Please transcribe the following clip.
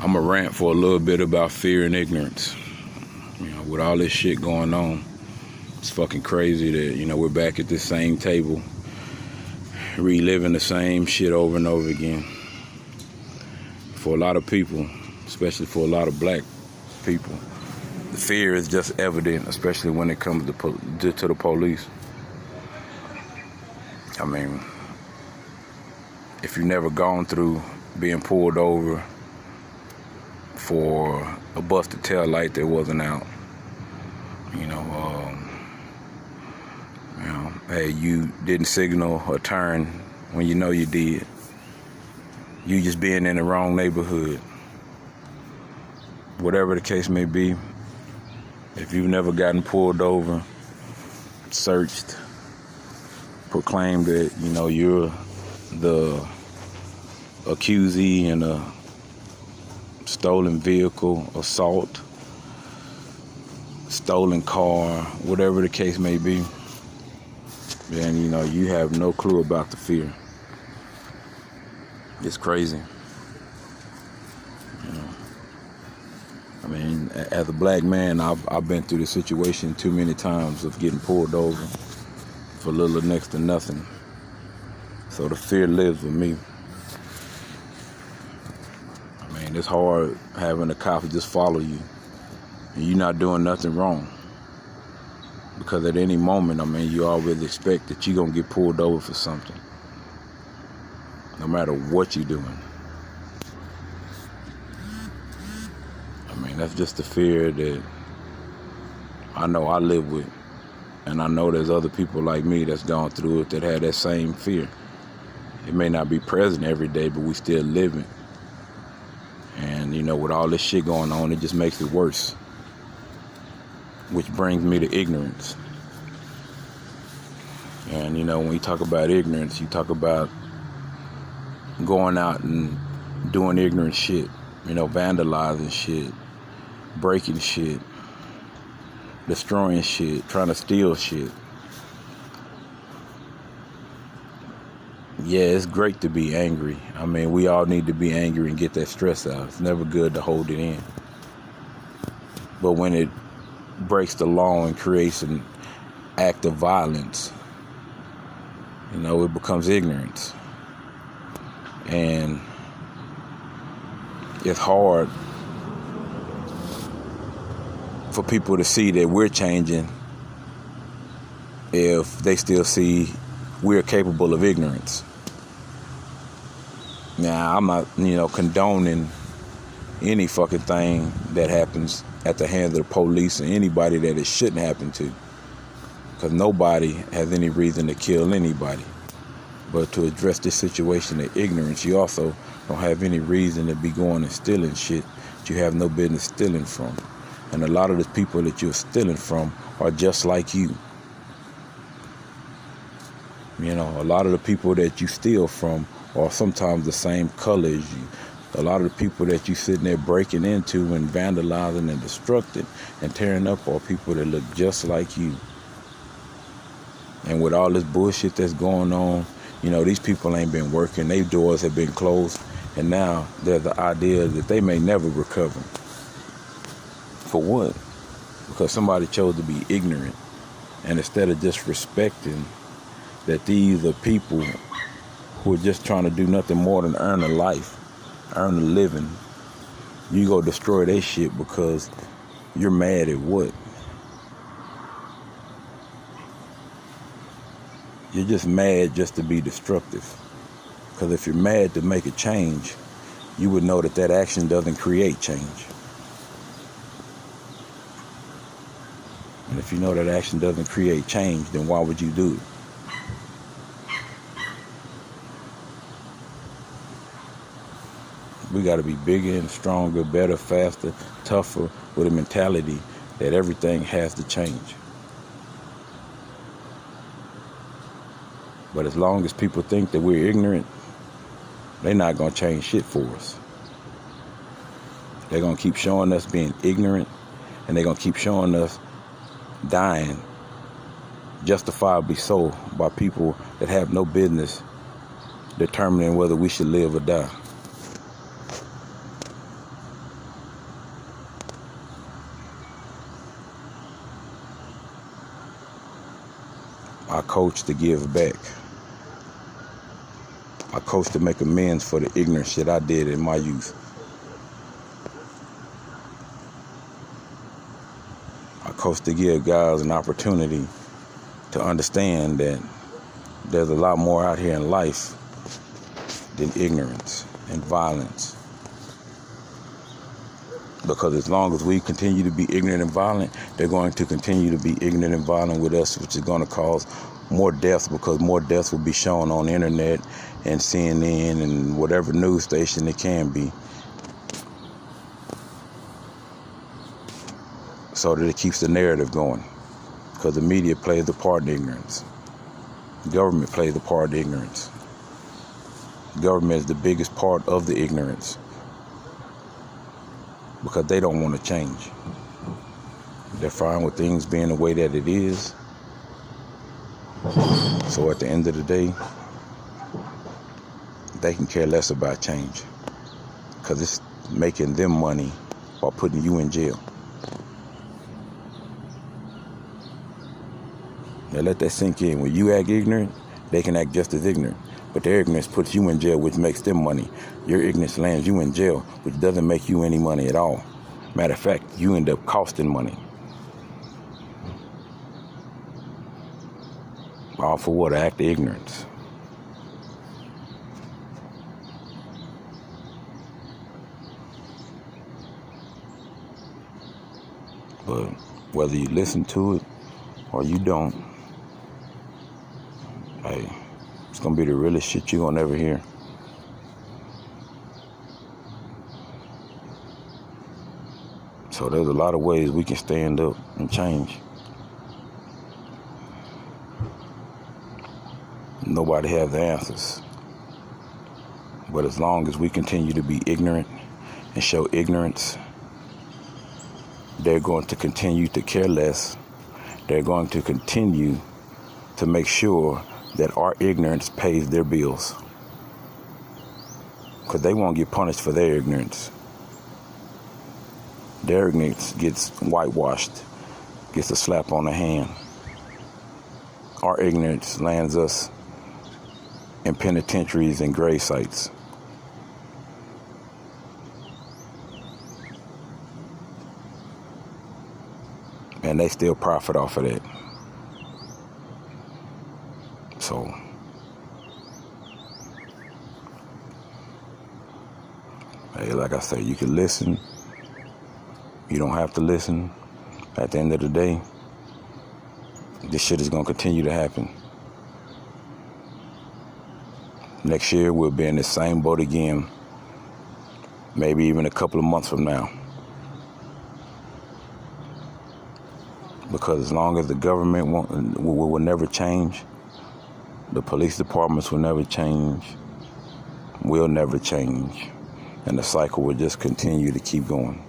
I'm going to rant for a little bit about fear and ignorance. You know, with all this shit going on, it's fucking crazy that, you know, we're back at this same table, reliving the same shit over and over again. For a lot of people, especially for a lot of black people, the fear is just evident, especially when it comes to the police. I mean, if you've never gone through being pulled over for a busted tail light that wasn't out, hey, you didn't signal or turn when you know you did. You just being in the wrong neighborhood. Whatever the case may be, if you've never gotten pulled over, searched, proclaimed that, you know, you're the accusee in a stolen vehicle, assault, stolen car, whatever the case may be, then, you know, you have no clue about the fear. It's crazy. You know, I mean, as a black man, I've been through the situation too many times of getting pulled over for little or next to nothing. So the fear lives with me. I mean, it's hard having a cop just follow you and you're not doing nothing wrong. Because at any moment, I mean, you always expect that you're going to get pulled over for something. No matter what you're doing. I mean, that's just the fear that I know I live with. And I know there's other people like me that's gone through it that have that same fear. It may not be present every day, but we still live it. And, you know, with all this shit going on, it just makes it worse. Which brings me to ignorance. And, you know, when you talk about ignorance, you talk about going out and doing ignorant shit. You know, vandalizing shit, breaking shit, destroying shit, trying to steal shit. Yeah, it's great to be angry. I mean, we all need to be angry and get that stress out. It's never good to hold it in. But when it breaks the law and creates an act of violence, you know, it becomes ignorance. And it's hard for people to see that we're changing if they still see we're capable of ignorance. Now, I'm not, you know, condoning any fucking thing that happens at the hands of the police or anybody that it shouldn't happen to. Because nobody has any reason to kill anybody. But to address this situation of ignorance, you also don't have any reason to be going and stealing shit that you have no business stealing from. And a lot of the people that you're stealing from are just like you. You know, a lot of the people that you steal from are sometimes the same color as you. A lot of the people that you sitting there breaking into and vandalizing and destructing and tearing up are people that look just like you. And with all this bullshit that's going on, you know, these people ain't been working. Their doors have been closed. And now there's the idea that they may never recover. For what? Because somebody chose to be ignorant. And instead of just respecting that these are people who are just trying to do nothing more than earn a life, earn a living, you go destroy their shit because you're mad at what? You're just mad just to be destructive. Because if you're mad to make a change, you would know that that action doesn't create change. And if you know that action doesn't create change, then why would you do it? We got to be bigger and stronger, better, faster, tougher, with a mentality that everything has to change. But as long as people think that we're ignorant, they're not going to change shit for us. They're going to keep showing us being ignorant, and they're going to keep showing us dying, justifiably so, by people that have no business determining whether we should live or die. I coach to give back. I coach to make amends for the ignorant shit I did in my youth. I coach to give guys an opportunity to understand that there's a lot more out here in life than ignorance and violence. Because as long as we continue to be ignorant and violent, they're going to continue to be ignorant and violent with us, which is going to cause more deaths, because more deaths will be shown on the internet and CNN and whatever news station it can be, so that it keeps the narrative going. Because the media plays the part in ignorance. The government plays the part in ignorance. The government is the biggest part of the ignorance, because they don't want to change. They're fine with things being the way that it is. So at the end of the day, they can care less about change, because it's making them money while putting you in jail. Now let that sink in. When you act ignorant, they can act just as ignorant. But their ignorance puts you in jail, which makes them money. Your ignorance lands you in jail, which doesn't make you any money at all. Matter of fact, you end up costing money. All for what? An act of ignorance. But whether you listen to it or you don't, hey, it's gonna be the realest shit you're gonna ever hear. So there's a lot of ways we can stand up and change. Nobody has the answers. But as long as we continue to be ignorant and show ignorance, they're going to continue to care less. They're going to continue to make sure that our ignorance pays their bills, because they won't get punished for their ignorance. Their ignorance gets whitewashed, gets a slap on the hand. Our ignorance lands us in penitentiaries and grave sites. And they still profit off of that. So, hey, like I say, you can listen. You don't have to listen. At the end of the day, this shit is going to continue to happen. Next year, we'll be in the same boat again. Maybe even a couple of months from now. Because as long as the government will never change, the police departments will never change, we'll never change, and the cycle will just continue to keep going.